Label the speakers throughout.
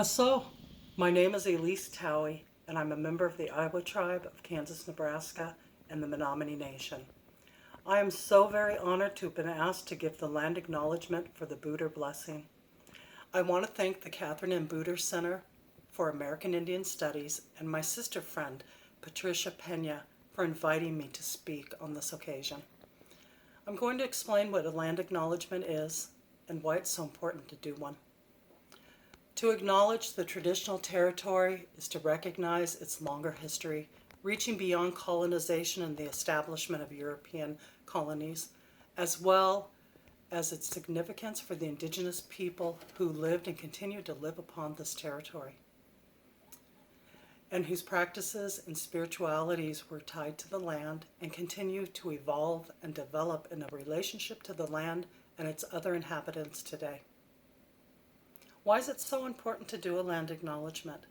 Speaker 1: Bozho. My name is Elise Towie, and I'm a member of the Iowa tribe of Kansas, Nebraska, and the Menominee Nation. I am so very honored to have been asked to give the land acknowledgement for the Booter blessing. I want to thank the Catherine M. Booter Center for American Indian Studies and my sister friend, Patricia Pena, for inviting me to speak on this occasion. I'm going to explain what a land acknowledgement is and why it's so important to do one. To acknowledge the traditional territory is to recognize its longer history, reaching beyond colonization and the establishment of European colonies, as well as its significance for the indigenous people who lived and continue to live upon this territory, and whose practices and spiritualities were tied to the land and continue to evolve and develop in a relationship to the land and its other inhabitants today. Why is it so important to do a land acknowledgement?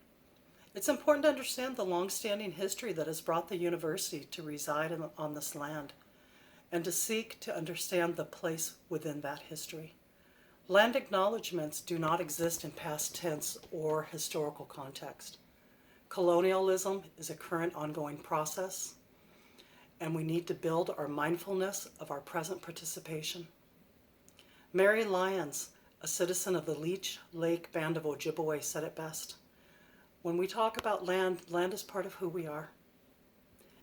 Speaker 1: It's important to understand the long-standing history that has brought the university to reside on this land, and to seek to understand the place within that history. Land acknowledgements do not exist in past tense or historical context. Colonialism is a current ongoing process, and we need to build our mindfulness of our present participation. Mary Lyons, a citizen of the Leech Lake Band of Ojibwe, said it best. When we talk about land, land is part of who we are.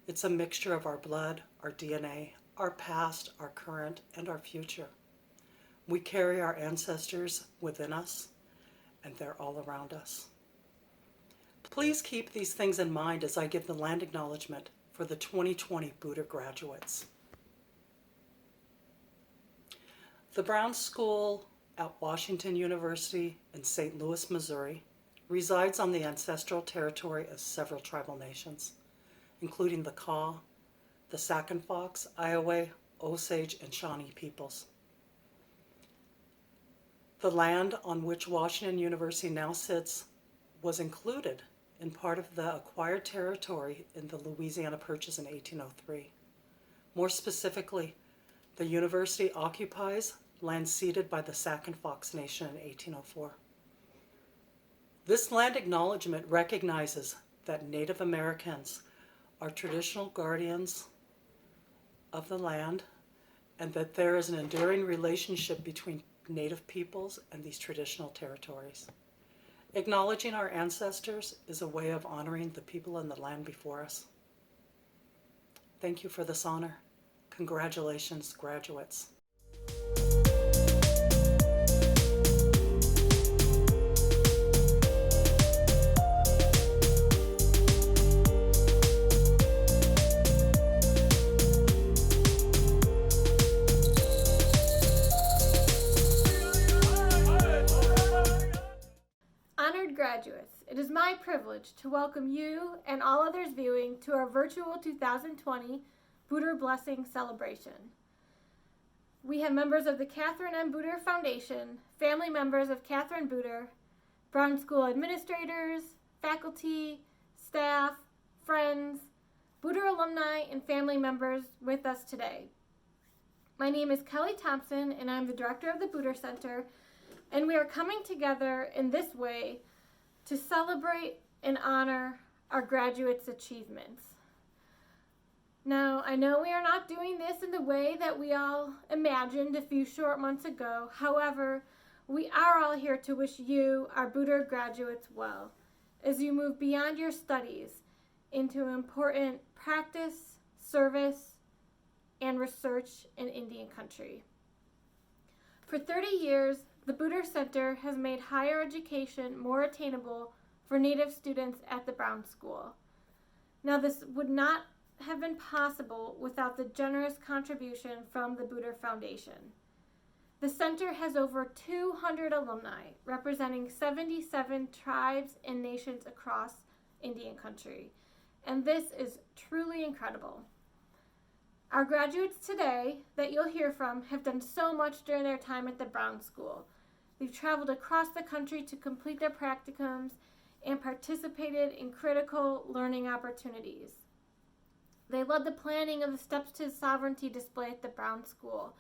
Speaker 1: It's a mixture of our blood, our DNA, our past, our current, and our future. We carry our ancestors within us, and they're all around us. Please keep these things in mind as I give the land acknowledgement for the 2020 Booter graduates. The Brown School at Washington University in St. Louis, Missouri, resides on the ancestral territory of several tribal nations, including the Kaw, the Sac and Fox, Iowa, Osage, and Shawnee peoples. The land on which Washington University now sits was included in part of the acquired territory in the Louisiana Purchase in 1803. More specifically, the university occupies land ceded by the Sac and Fox Nation in 1804. This land acknowledgement recognizes that Native Americans are traditional guardians of the land, and that there is an enduring relationship between Native peoples and these traditional territories. Acknowledging our ancestors is a way of honoring the people and the land before us. Thank you for this honor. Congratulations, graduates.
Speaker 2: Honored graduates, it is my privilege to welcome you and all others viewing to our virtual 2020 Booter Blessing celebration. We have members of the Catherine M. Booter Foundation, family members of Catherine Booter, Brown School administrators, faculty, staff, friends, Booter alumni, and family members with us today. My name is Kelly Thompson, and I'm the director of the Booter Center, and we are coming together in this way to celebrate and honor our graduates' achievements. Now, I know we are not doing this in the way that we all imagined a few short months ago. However, we are all here to wish you, our Booter graduates, well, as you move beyond your studies into important practice, service, and research in Indian country. For 30 years, the Booter Center has made higher education more attainable for Native students at the Brown School. Now, this would not have been possible without the generous contribution from the Booter Foundation. The center has over 200 alumni representing 77 tribes and nations across Indian country, and this is truly incredible. Our graduates today that you'll hear from have done so much during their time at the Brown School. They've traveled across the country to complete their practicums and participated in critical learning opportunities. They led the planning of the Steps to Sovereignty display at the Brown School.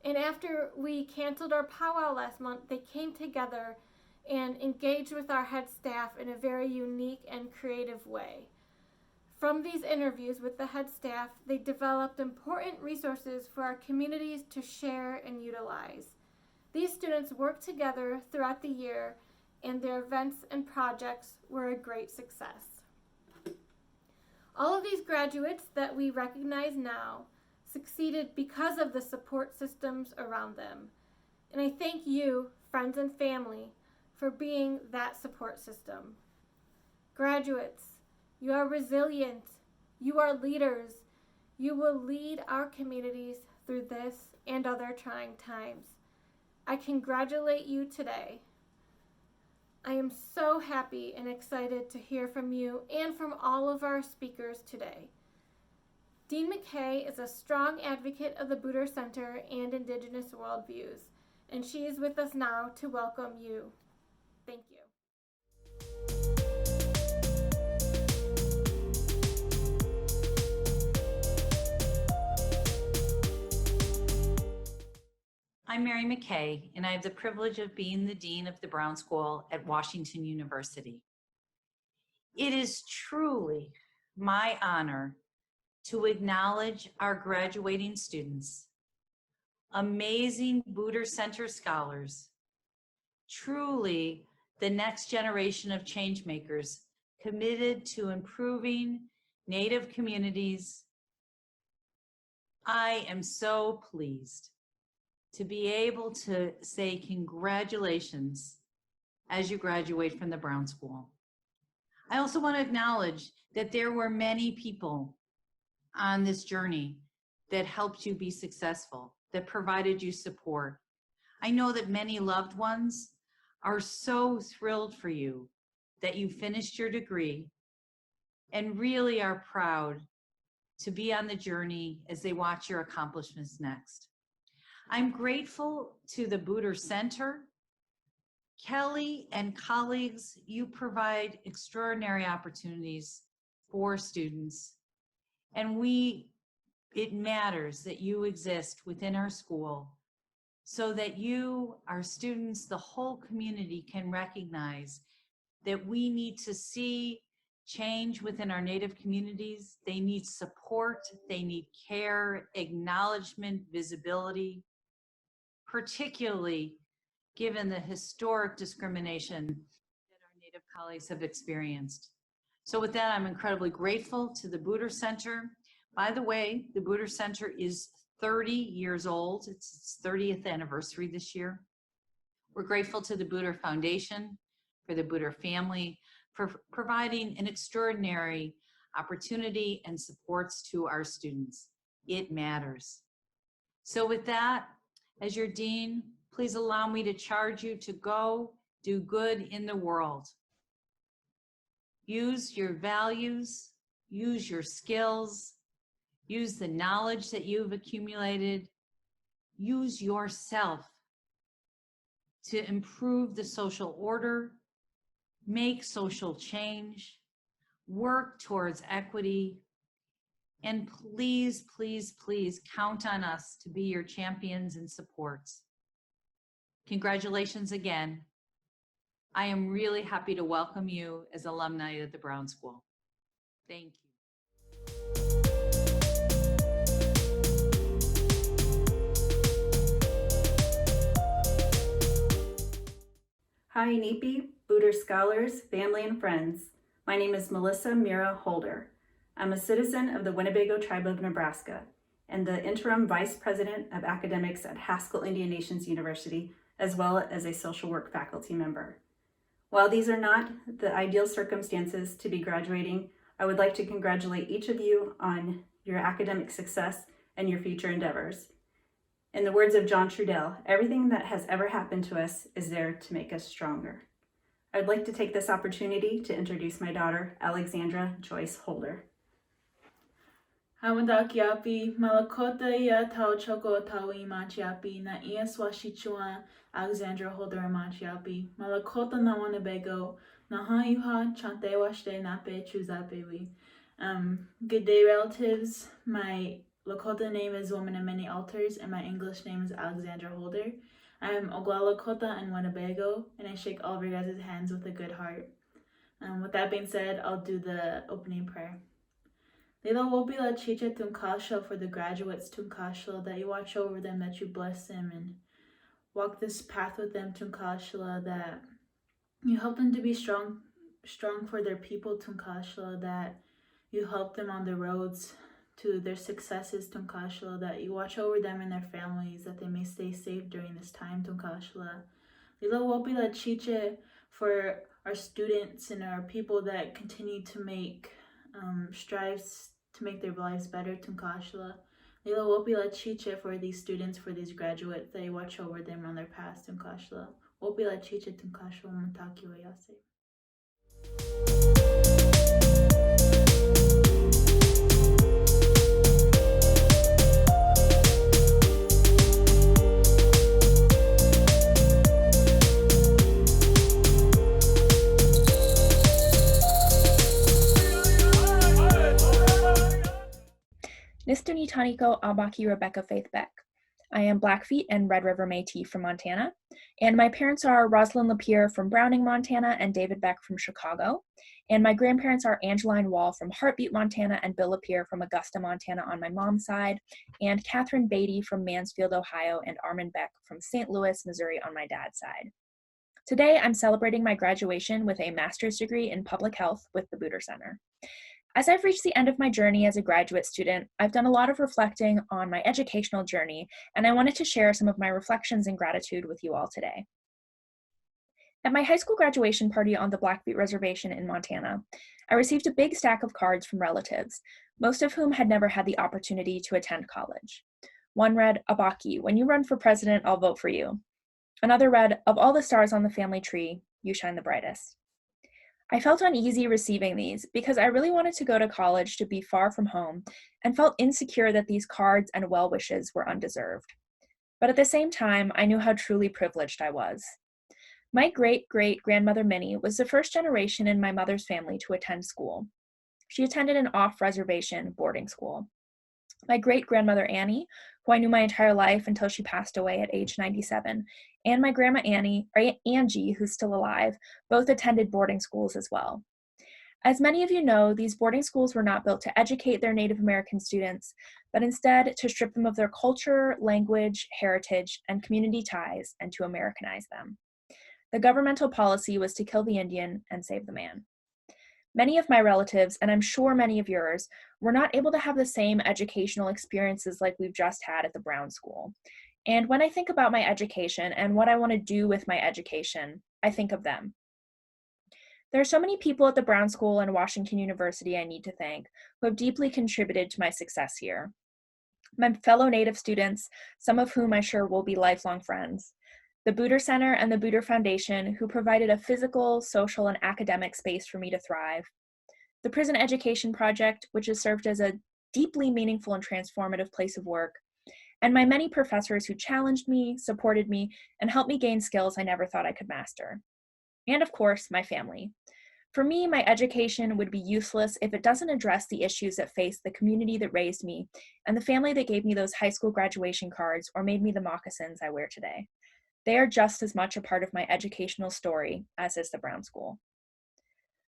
Speaker 2: And after we canceled our powwow last month, they came together and engaged with our head staff in a very unique and creative way. From these interviews with the head staff, they developed important resources for our communities to share and utilize. These students worked together throughout the year, and their events and projects were a great success. All of these graduates that we recognize now succeeded because of the support systems around them. And I thank you, friends and family, for being that support system. Graduates, you are resilient. You are leaders. You will lead our communities through this and other trying times. I congratulate you today. I am so happy and excited to hear from you and from all of our speakers today. Dean McKay is a strong advocate of the Buder Center and Indigenous worldviews, and she is with us now to welcome you. Thank you.
Speaker 3: I'm Mary McKay, and I have the privilege of being the Dean of the Brown School at Washington University. It is truly my honor to acknowledge our graduating students, amazing Buder Center scholars, truly the next generation of change makers committed to improving Native communities. I am so pleased to be able to say congratulations as you graduate from the Brown School. I also want to acknowledge that there were many people on this journey that helped you be successful, that provided you support. I know that many loved ones are so thrilled for you that you finished your degree and really are proud to be on the journey as they watch your accomplishments next. I'm grateful to the Buder Center. Kelly and colleagues, you provide extraordinary opportunities for students. And it matters that you exist within our school so that you, our students, the whole community can recognize that we need to see change within our Native communities. They need support, they need care, acknowledgement, visibility, particularly given the historic discrimination that our Native colleagues have experienced. So with that, I'm incredibly grateful to the Buder Center. By the way, the Buder Center is 30 years old. It's its 30th anniversary this year. We're grateful to the Buder Foundation, for the Buder family, for providing an extraordinary opportunity and supports to our students. It matters. So with that, as your dean, please allow me to charge you to go do good in the world. Use your values, use your skills, use the knowledge that you've accumulated, use yourself to improve the social order, make social change, work towards equity, and please, please, please count on us to be your champions and supports. Congratulations again. I am really happy to welcome you as alumni of the Brown School. Thank you.
Speaker 4: Hi, NEPI, Buder scholars, family, and friends. My name is Melissa Mira Holder. I'm a citizen of the Winnebago Tribe of Nebraska and the interim vice president of academics at Haskell Indian Nations University, as well as a social work faculty member. While these are not the ideal circumstances to be graduating, I would like to congratulate each of you on your academic success and your future endeavors. In the words of John Trudell, everything that has ever happened to us is there to make us stronger. I'd like to take this opportunity to introduce my daughter, Alexandra Joyce Holder.
Speaker 5: Hawadakiapi, Malakota ya tau choko tau imachiapi, na ia swashichua, Alexandra Holder imachiapi, Malakota na Winnebago, na hayuha chante washte nape chuzapewi. Good day, relatives. My Lakota name is Woman of Many Altars, and my English name is Alexandra Holder. I am Oglala and Winnebago, and I shake all of your guys' hands with a good heart. With that being said, I'll do the opening prayer. Lila wopila chiche tunkasha for the graduates tunkashla, that you watch over them, that you bless them and walk this path with them tunkashla, that you help them to be strong for their people tunkashla, that you help them on the roads to their successes tunkashla, that you watch over them and their families, that they may stay safe during this time tunkashla. Lila wopila chiche for our students and our people that continue to make strives to make their lives better tunkashla. Lila wopila chiche for these students, for these graduates, that you watch over them on their path tunkashla. Wopila chiche tunkashla mataki oyase.
Speaker 6: Nistuni Taniko Abaki Rebecca Faith Beck. I am Blackfeet and Red River Métis from Montana, and my parents are Rosalind Lapierre from Browning, Montana, and David Beck from Chicago, and my grandparents are Angeline Wall from Heartbeat, Montana, and Bill Lapierre from Augusta, Montana on my mom's side, and Catherine Beatty from Mansfield, Ohio, and Armin Beck from St. Louis, Missouri on my dad's side. Today, I'm celebrating my graduation with a master's degree in public health with the Buder Center. As I've reached the end of my journey as a graduate student, I've done a lot of reflecting on my educational journey, and I wanted to share some of my reflections and gratitude with you all today. At my high school graduation party on the Blackfeet Reservation in Montana, I received a big stack of cards from relatives, most of whom had never had the opportunity to attend college. One read, "Abaki, when you run for president, I'll vote for you." Another read, "Of all the stars on the family tree, you shine the brightest." I felt uneasy receiving these because I really wanted to go to college to be far from home and felt insecure that these cards and well wishes were undeserved. But at the same time, I knew how truly privileged I was. My great-great-grandmother Minnie was the first generation in my mother's family to attend school. She attended an off-reservation boarding school. My great-grandmother Annie, who I knew my entire life until she passed away at age 97, and my grandma Angie, who's still alive, both attended boarding schools as well. As many of you know, these boarding schools were not built to educate their Native American students, but instead to strip them of their culture, language, heritage, and community ties, and to Americanize them. The governmental policy was to kill the Indian and save the man. Many of my relatives, and I'm sure many of yours, were not able to have the same educational experiences like we've just had at the Brown School. And when I think about my education and what I want to do with my education, I think of them. There are so many people at the Brown School and Washington University I need to thank who have deeply contributed to my success here. My fellow Native students, some of whom I'm sure will be lifelong friends. The Buder Center and the Buder Foundation, who provided a physical, social, and academic space for me to thrive. The Prison Education Project, which has served as a deeply meaningful and transformative place of work. And my many professors who challenged me, supported me, and helped me gain skills I never thought I could master. And of course, my family. For me, my education would be useless if it doesn't address the issues that face the community that raised me and the family that gave me those high school graduation cards or made me the moccasins I wear today. They are just as much a part of my educational story as is the Brown School.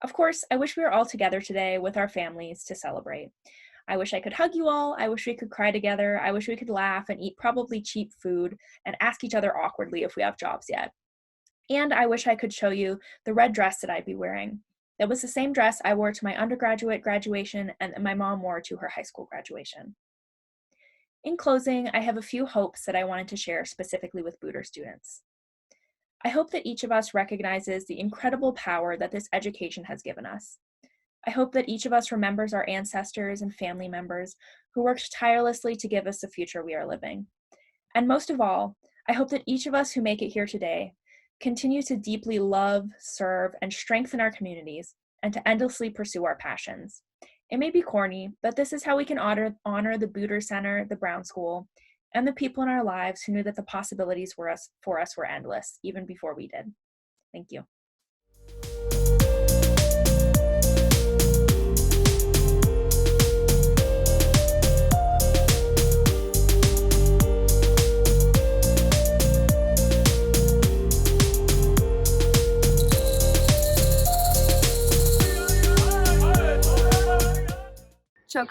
Speaker 6: Of course, I wish we were all together today with our families to celebrate. I wish I could hug you all. I wish we could cry together. I wish we could laugh and eat probably cheap food and ask each other awkwardly if we have jobs yet. And I wish I could show you the red dress that I'd be wearing. That was the same dress I wore to my undergraduate graduation and my mom wore to her high school graduation. In closing, I have a few hopes that I wanted to share specifically with Buder students. I hope that each of us recognizes the incredible power that this education has given us. I hope that each of us remembers our ancestors and family members who worked tirelessly to give us the future we are living. And most of all, I hope that each of us who make it here today continue to deeply love, serve, and strengthen our communities and to endlessly pursue our passions. It may be corny, but this is how we can honor the Buder Center, the Brown School, and the people in our lives who knew that the possibilities for us were endless, even before we did. Thank you.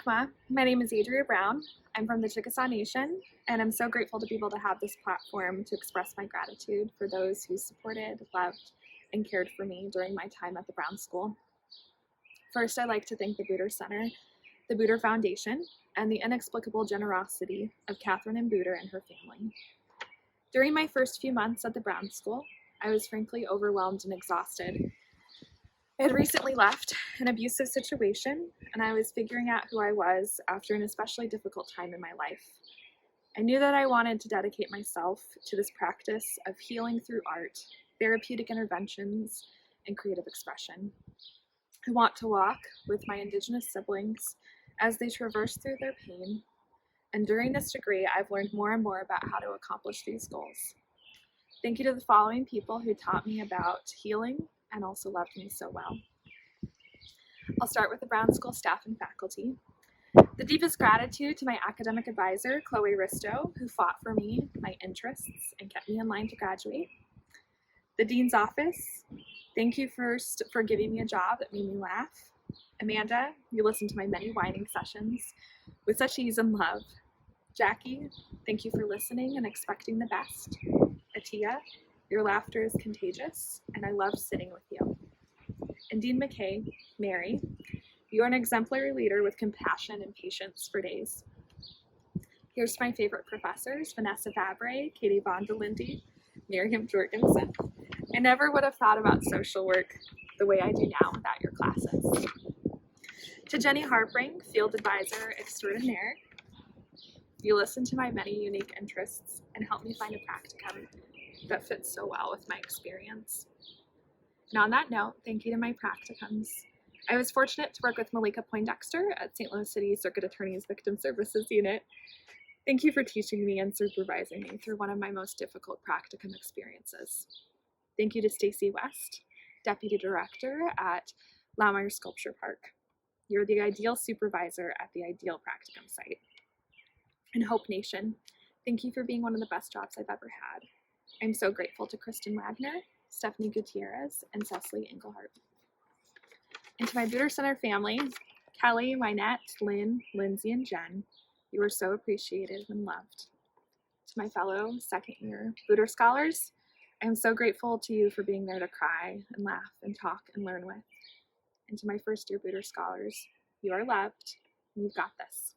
Speaker 7: Lakma. My name is Adria Brown. I'm from the Chickasaw Nation, and I'm so grateful to be able to have this platform to express my gratitude for those who supported, loved, and cared for me during my time at the Brown School. First, I'd like to thank the Booter Center, the Booter Foundation, and the inexplicable generosity of Catherine and Booter and her family. During my first few months at the Brown School, I was frankly overwhelmed and exhausted. I had recently left an abusive situation, and I was figuring out who I was after an especially difficult time in my life. I knew that I wanted to dedicate myself to this practice of healing through art, therapeutic interventions, and creative expression. I want to walk with my Indigenous siblings as they traverse through their pain, and during this degree, I've learned more and more about how to accomplish these goals. Thank you to the following people who taught me about healing and also loved me so well. I'll start with the Brown School staff and faculty. The deepest gratitude to my academic advisor, Chloe Risto, who fought for me, my interests, and kept me in line to graduate. The Dean's Office, thank you first for giving me a job that made me laugh. Amanda, you listened to my many whining sessions with such ease and love. Jackie, thank you for listening and expecting the best. Atia, your laughter is contagious, and I love sitting with you. And Dean McKay, Mary, you are an exemplary leader with compassion and patience for days. Here's to my favorite professors, Vanessa Fabre, Katie Von de Lindy, Miriam Jorgensen. I never would have thought about social work the way I do now without your classes. To Jenny Harpring, field advisor extraordinaire, you listened to my many unique interests and helped me find a practicum that fits so well with my experience. And on that note, thank you to my practicums. I was fortunate to work with Malika Poindexter at St. Louis City Circuit Attorney's Victim Services Unit. Thank you for teaching me and supervising me through one of my most difficult practicum experiences. Thank you to Stacy West, Deputy Director at Laumeyer Sculpture Park. You're the ideal supervisor at the ideal practicum site. And Hope Nation, thank you for being one of the best jobs I've ever had. I'm so grateful to Kristen Wagner, Stephanie Gutierrez, and Cecily Engelhardt. And to my Booter Center family, Kelly, Wynette, Lynn, Lindsay, and Jen, you are so appreciated and loved. To my fellow second-year Booter scholars, I am so grateful to you for being there to cry and laugh and talk and learn with. And to my first-year Booter scholars, you are loved, and you've got this.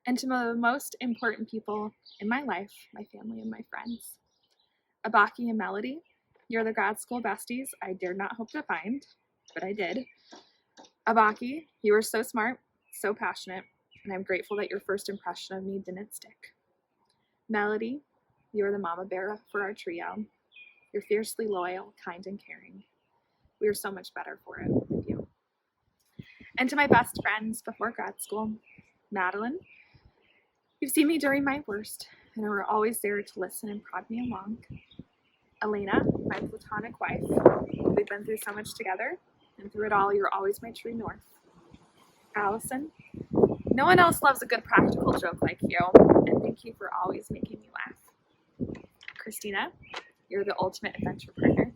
Speaker 7: And to the most important people in my life, my family and my friends. Abaki and Melody, you're the grad school besties I dared not hope to find, but I did. Abaki, you are so smart, so passionate, and I'm grateful that your first impression of me didn't stick. Melody, you are the mama bear for our trio. You're fiercely loyal, kind, and caring. We are so much better for it with you. And to my best friends before grad school, Madeline, you've seen me during my worst, and are always there to listen and prod me along. Elena, my platonic wife, we've been through so much together, and through it all, you're always my true north. Allison, no one else loves a good practical joke like you, and thank you for always making me laugh. Christina, you're the ultimate adventure partner.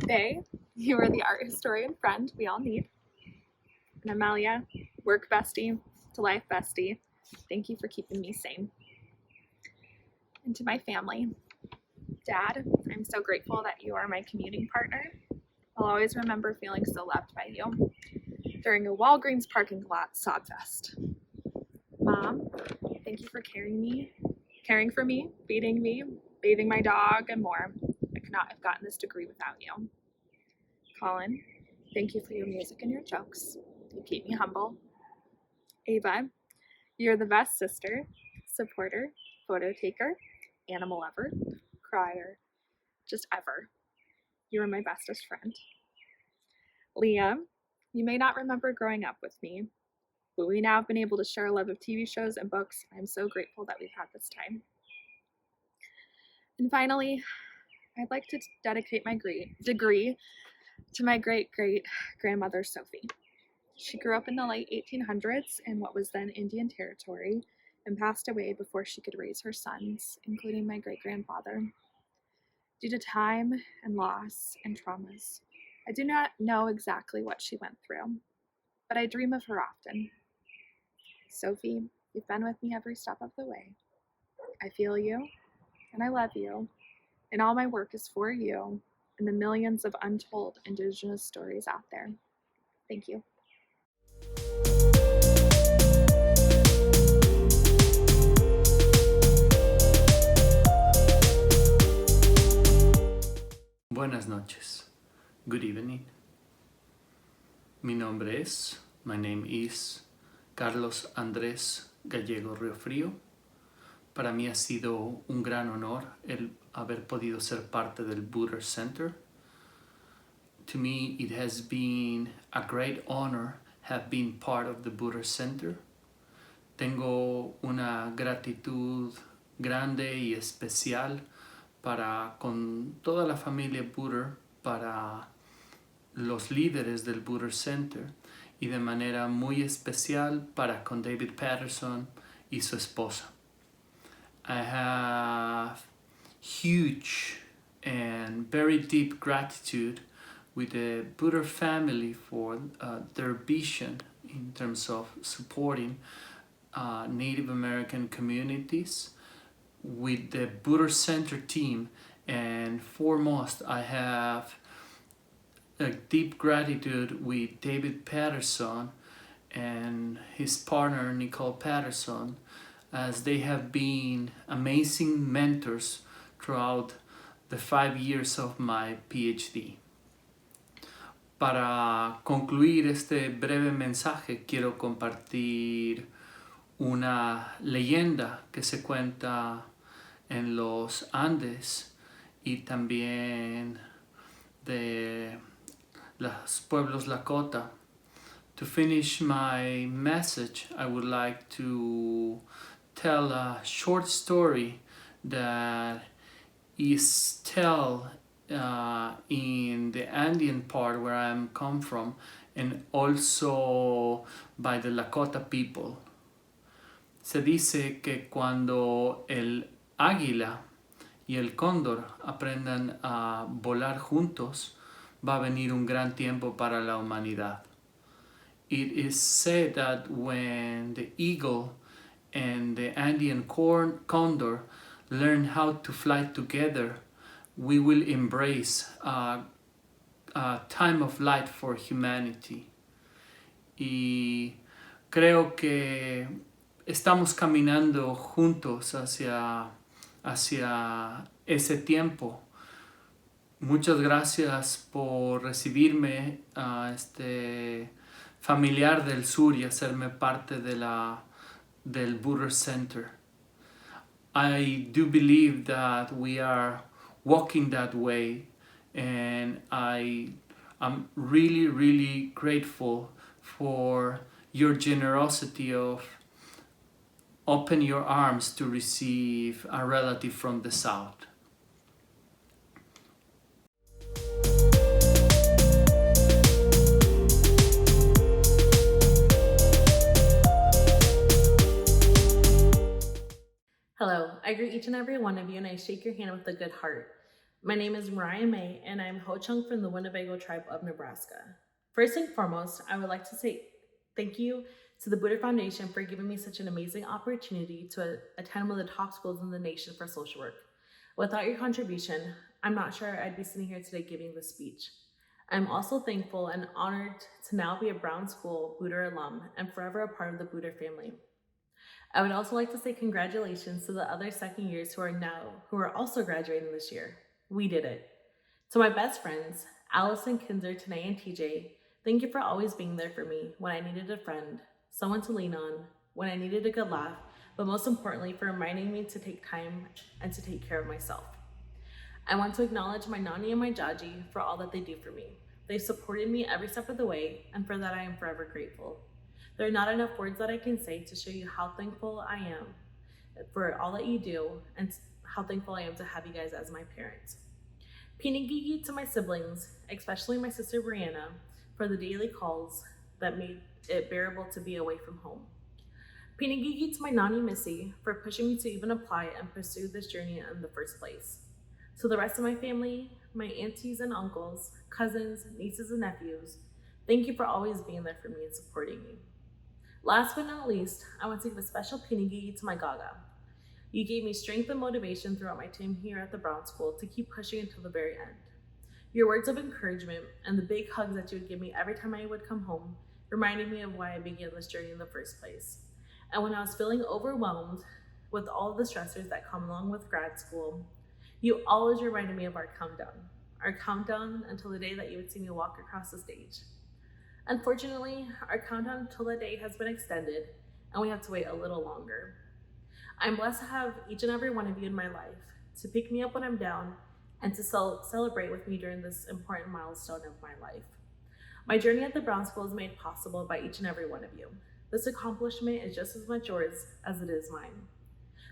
Speaker 7: Faye, you are the art historian friend we all need. And Amelia, work bestie to life bestie, thank you for keeping me sane. And to my family, Dad, I'm so grateful that you are my commuting partner. I'll always remember feeling so loved by you during a Walgreens parking lot sob fest. Mom, thank you for caring for me, feeding me, bathing my dog, and more. I could not have gotten this degree without you. Colin, thank you for your music and your jokes. You keep me humble. Ava, you're the best sister, supporter, photo taker, animal lover, crier, just ever. You are my bestest friend. Liam, you may not remember growing up with me, but we now have been able to share a love of TV shows and books. I'm so grateful that we've had this time. And finally, I'd like to dedicate my degree to my great-great-grandmother, Sophie. She grew up in the late 1800s in what was then Indian Territory and passed away before she could raise her sons, including my great-grandfather. Due to time and loss and traumas, I do not know exactly what she went through, but I dream of her often. Sophie, you've been with me every step of the way. I feel you, and I love you, and all my work is for you and the millions of untold Indigenous stories out there. Thank you.
Speaker 8: Buenas noches. Good evening. My name is Carlos Andrés Gallego Riofrío. Para mí ha sido un gran honor el haber podido ser parte del Buddha Center. To me, it has been a great honor have been part of the Buddha Center. Tengo una gratitud grande y especial para con toda la familia Buddha, para los líderes del Buddha Center y de manera muy especial para con David Patterson y su esposa. I have huge and very deep gratitude with the Buddha family for their vision in terms of supporting Native American communities. With the Buddha Center team, and foremost, I have a deep gratitude with David Patterson and his partner Nicole Patterson, as they have been amazing mentors throughout the 5 years of my PhD. Para concluir este breve mensaje, quiero compartir una leyenda que se cuenta en los Andes y también de los pueblos Lakota. To finish my message, I would like to tell a short story that is told in the Andean part where I come from, and also by the Lakota people. Se dice que cuando el águila y el cóndor aprendan a volar juntos, va a venir un gran tiempo para la humanidad. It is said that when the eagle and the Andean condor learn how to fly together, we will embrace a time of light for humanity. Y creo que estamos caminando juntos hacia ese tiempo. Muchas gracias por recibirme a este familiar del sur y hacerme parte del Buddha Center. I do believe that we are walking that way, and I am really, really grateful for your generosity of open your arms to receive a relative from the South.
Speaker 9: Hello, I greet each and every one of you and I shake your hand with a good heart. My name is Mariah May and I'm Ho-Chunk from the Winnebago tribe of Nebraska. First and foremost, I would like to say thank you to the Buddha Foundation for giving me such an amazing opportunity to attend one of the top schools in the nation for social work. Without your contribution, I'm not sure I'd be sitting here today giving this speech. I'm also thankful and honored to now be a Brown School Buddha alum and forever a part of the Buddha family. I would also like to say congratulations to the other second years who are also graduating this year. We did it. To my best friends, Allison, Kinder, Tanae, and TJ, thank you for always being there for me when I needed a friend, someone to lean on, when I needed a good laugh, but most importantly for reminding me to take time and to take care of myself. I want to acknowledge my Nani and my Jaji for all that they do for me. They've supported me every step of the way, and for that I am forever grateful. There are not enough words that I can say to show you how thankful I am for all that you do and how thankful I am to have you guys as my parents. Pinigigi to my siblings, especially my sister Brianna, for the daily calls that made it bearable to be away from home. Pinigigi to my Nani Missy for pushing me to even apply and pursue this journey in the first place. To the rest of my family, my aunties and uncles, cousins, nieces and nephews, Thank you for always being there for me and supporting me. Last but not least, I want to give a special pinigi to my Gaga. You gave me strength and motivation throughout my time here at the Brown School to keep pushing until the very end. Your words of encouragement and the big hugs that you would give me every time I would come home reminded me of why I began this journey in the first place. And when I was feeling overwhelmed with all of the stressors that come along with grad school, you always reminded me of our countdown until the day that you would see me walk across the stage. Unfortunately, our countdown until the day has been extended, and we have to wait a little longer. I'm blessed to have each and every one of you in my life to pick me up when I'm down and to celebrate with me during this important milestone of my life. My journey at the Brown School is made possible by each and every one of you. This accomplishment is just as much yours as it is mine.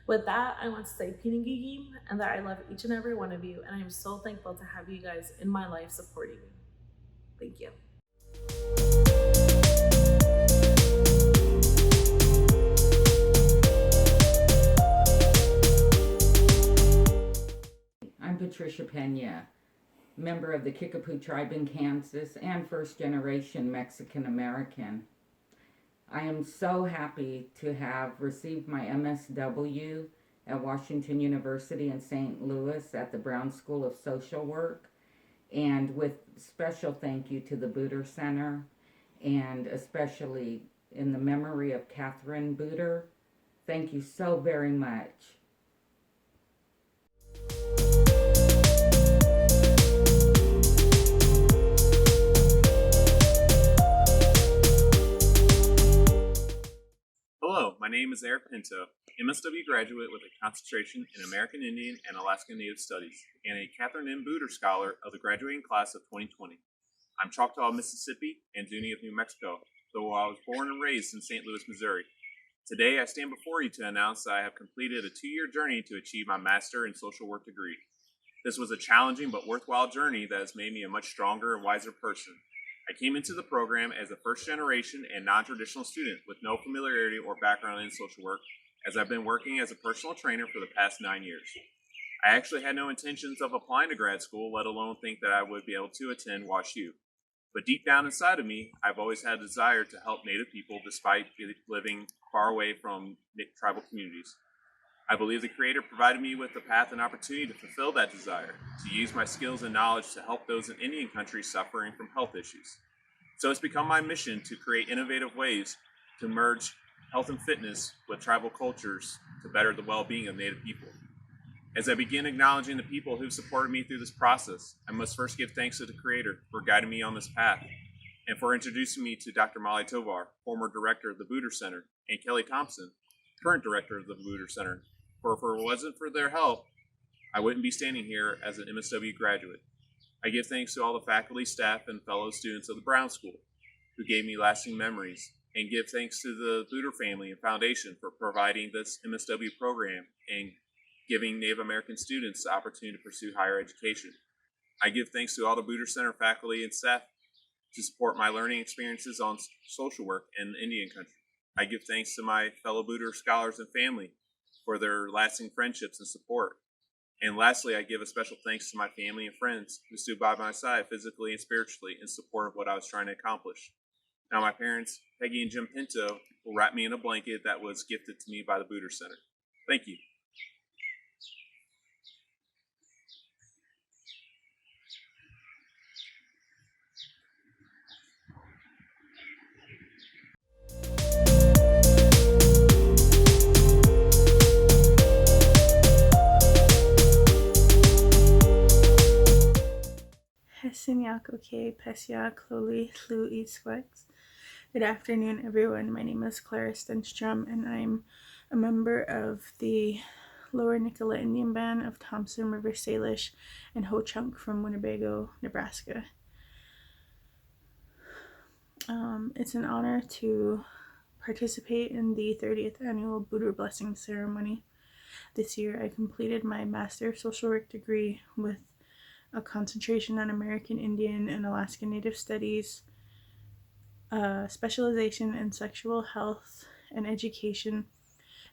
Speaker 9: With that, I want to say pinigigi and that I love each and every one of you, and I'm so thankful to have you guys in my life supporting me. Thank you.
Speaker 10: I'm Patricia Pena, member of the Kickapoo tribe in Kansas and first generation Mexican American. I am so happy to have received my MSW at Washington University in St. Louis at the Brown School of Social Work, and with special thank you to the Booter Center, and especially in the memory of Catherine Booter. Thank you so very much.
Speaker 11: Hello, my name is Eric Pinto, MSW graduate with a concentration in American Indian and Alaska Native Studies, and a Catherine M. Booter Scholar of the graduating class of 2020. I'm Choctaw, Mississippi, and Zuni of New Mexico, though I was born and raised in St. Louis, Missouri. Today, I stand before you to announce that I have completed a 2-year journey to achieve my Master in Social Work degree. This was a challenging but worthwhile journey that has made me a much stronger and wiser person. I came into the program as a first-generation and non-traditional student with no familiarity or background in social work, as I've been working as a personal trainer for the past 9 years. I actually had no intentions of applying to grad school, let alone think that I would be able to attend WashU. But deep down inside of me, I've always had a desire to help Native people despite living far away from tribal communities. I believe the Creator provided me with the path and opportunity to fulfill that desire, to use my skills and knowledge to help those in Indian country suffering from health issues. So it's become my mission to create innovative ways to merge health and fitness with tribal cultures to better the well-being of Native people. As I begin acknowledging the people who've supported me through this process, I must first give thanks to the Creator for guiding me on this path and for introducing me to Dr. Molly Tovar, former director of the Booter Center, and Kelly Thompson, current director of the Booter Center. For if it wasn't for their help, I wouldn't be standing here as an MSW graduate. I give thanks to all the faculty, staff, and fellow students of the Brown School who gave me lasting memories, and give thanks to the Booter family and foundation for providing this MSW program and giving Native American students the opportunity to pursue higher education. I give thanks to all the Booter Center faculty and staff to support my learning experiences on social work in Indian country. I give thanks to my fellow Booter scholars and family for their lasting friendships and support. And lastly, I give a special thanks to my family and friends who stood by my side physically and spiritually in support of what I was trying to accomplish. Now my parents, Peggy and Jim Pinto, will wrap me in a blanket that was gifted to me by the Booter Center. Thank you.
Speaker 5: Hesinyakoke Pesia Cloli Hlu Eastwex. Good afternoon, everyone. My name is Clara Stenstrom, and I'm a member of the Lower Nicola Indian Band of Thompson River Salish and Ho Chunk from Winnebago, Nebraska. It's an honor to participate in the 30th annual Booter Blessing Ceremony. This year I completed my Master of Social Work degree with a concentration on American Indian and Alaska Native Studies, specialization in sexual health and education,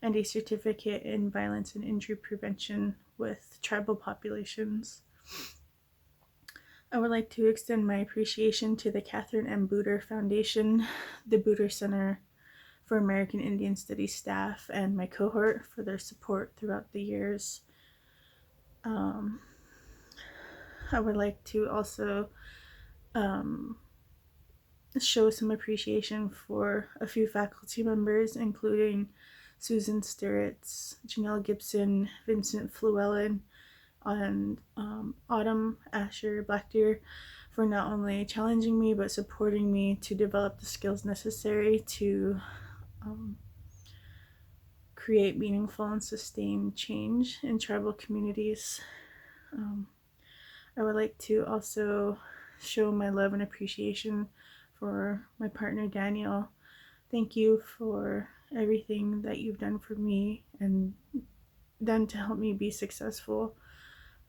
Speaker 5: and a certificate in violence and injury prevention with tribal populations. I would like to extend my appreciation to the Catherine M. Booter Foundation, the Booter Center for American Indian Studies staff, and my cohort for their support throughout the years. I would like to also show some appreciation for a few faculty members, including Susan Sturritz, Janelle Gibson, Vincent Fluellen, and Autumn Asher Blackdeer for not only challenging me but supporting me to develop the skills necessary to create meaningful and sustained change in tribal communities. I would like to also show my love and appreciation for my partner Daniel. Thank you for everything that you've done for me and done to help me be successful.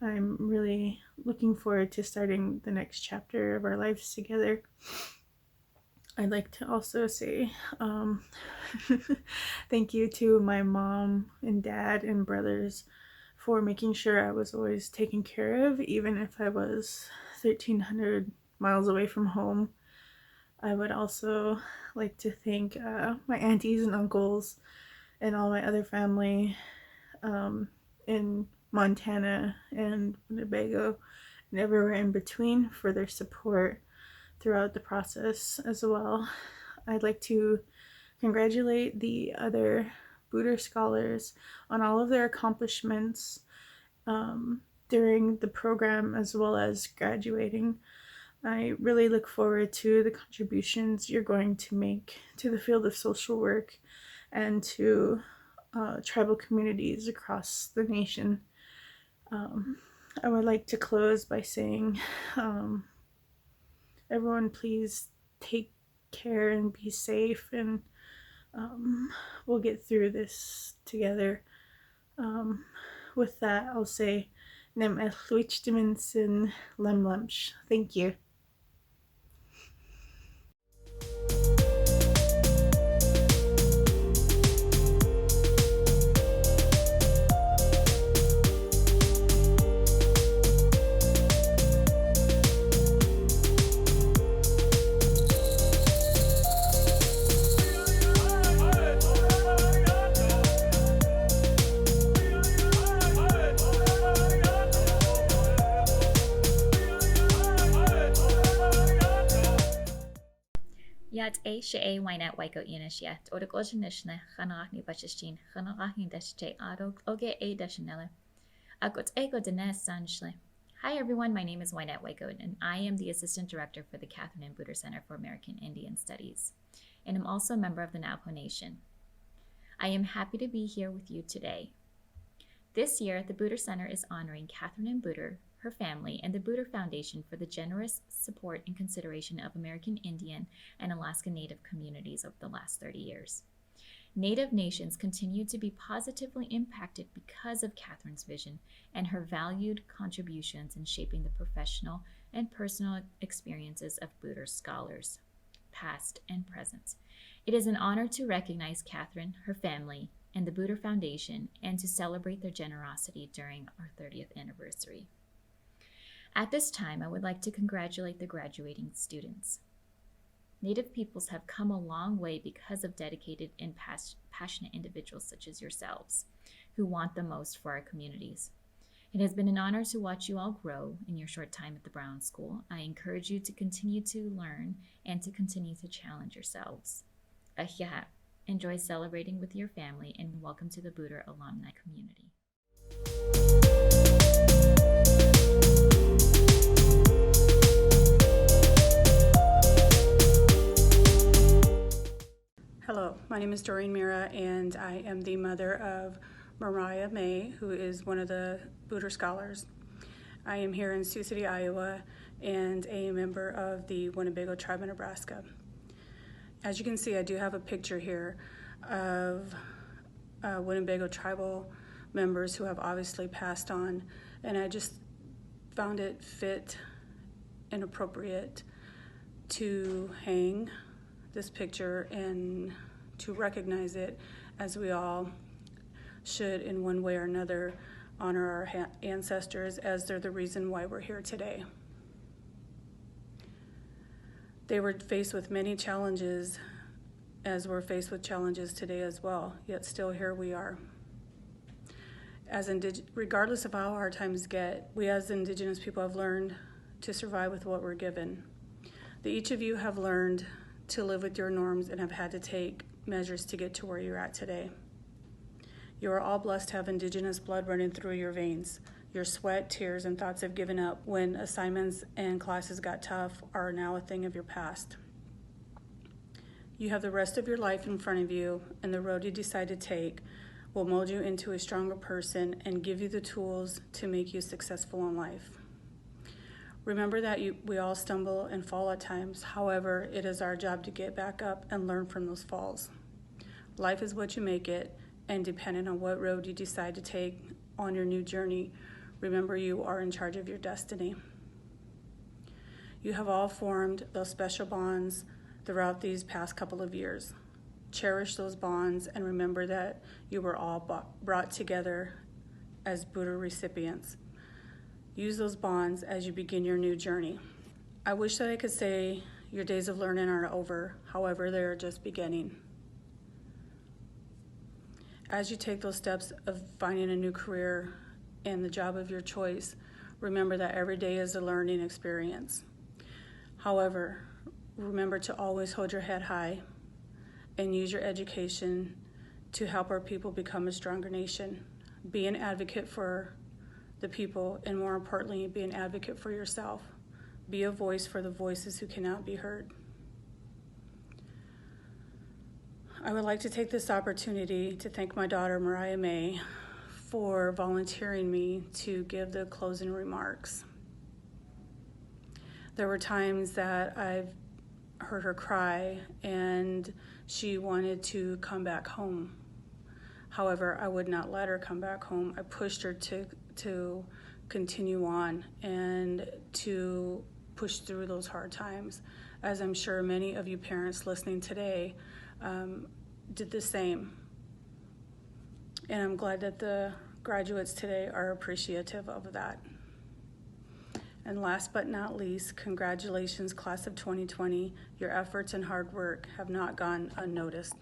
Speaker 5: I'm really looking forward to starting the next chapter of our lives together. I'd like to also say thank you to my mom and dad and brothers for making sure I was always taken care of, even if I was 1,300 miles away from home. I would also like to thank my aunties and uncles and all my other family in Montana and Winnebago and everywhere in between for their support throughout the process as well. I'd like to congratulate the other Booter scholars on all of their accomplishments during the program as well as graduating. I really look forward to the contributions you're going to make to the field of social work and to tribal communities across the nation. I would like to close by saying, everyone please take care and be safe, and we'll get through this together. With that, I'll say, Nem Echluichtiminsin Lemlemsh. Thank you.
Speaker 12: Yat a she a wynat waiko inis yet, or the gojanishne, hanachni bachestin, hanachni deshte adog, oge a deshanella. Agot ego denes sanchle. Hi everyone, my name is Wynette Waco, and I am the Assistant Director for the Catherine M. Booter Center for American Indian Studies, and I'm also a member of the Navajo Nation. I am happy to be here with you today. This year, the Booter Center is honoring Catherine M. Booter, her family, and the Booter Foundation for the generous support and consideration of American Indian and Alaska Native communities over the last 30 years. Native nations continue to be positively impacted because of Catherine's vision and her valued contributions in shaping the professional and personal experiences of Booter scholars, past and present. It is an honor to recognize Catherine, her family, and the Booter Foundation, and to celebrate their generosity during our 30th anniversary. At this time, I would like to congratulate the graduating students. Native peoples have come a long way because of dedicated and passionate individuals such as yourselves, who want the most for our communities. It has been an honor to watch you all grow in your short time at the Brown School. I encourage you to continue to learn and to continue to challenge yourselves. Ahya, enjoy celebrating with your family, and welcome to the Booter alumni community.
Speaker 13: Hello, my name is Doreen Mira, and I am the mother of Mariah May, who is one of the Booter scholars. I am here in Sioux City, Iowa, and a member of the Winnebago Tribe of Nebraska. As you can see, I do have a picture here of Winnebago tribal members who have obviously passed on, and I just found it fit and appropriate to hang this picture and to recognize it, as we all should in one way or another honor our ancestors, as they're the reason why we're here today. They were faced with many challenges, as we're faced with challenges today as well, yet still here we are. Regardless of how hard times get, we as Indigenous people have learned to survive with what we're given. Each of you have learned to live with your norms and have had to take measures to get to where you're at today. You are all blessed to have Indigenous blood running through your veins. Your sweat, tears, and thoughts of giving up when assignments and classes got tough are now a thing of your past. You have the rest of your life in front of you, and the road you decide to take will mold you into a stronger person and give you the tools to make you successful in life. Remember that we all stumble and fall at times. However, it is our job to get back up and learn from those falls. Life is what you make it, and depending on what road you decide to take on your new journey, remember you are in charge of your destiny. You have all formed those special bonds throughout these past couple of years. Cherish those bonds and remember that you were all brought together as Buddha recipients. Use those bonds as you begin your new journey. I wish that I could say your days of learning are over. However, they're just beginning. As you take those steps of finding a new career and the job of your choice, remember that every day is a learning experience. However, remember to always hold your head high and use your education to help our people become a stronger nation. Be an advocate for the people, and more importantly, be an advocate for yourself. Be a voice for the voices who cannot be heard. I would like to take this opportunity to thank my daughter, Mariah May, for volunteering me to give the closing remarks. There were times that I've heard her cry and she wanted to come back home. However, I would not let her come back home. I pushed her to continue on and to push through those hard times, as I'm sure many of you parents listening today did the same. And I'm glad that the graduates today are appreciative of that. And last but not least, congratulations, class of 2020. Your efforts and hard work have not gone unnoticed.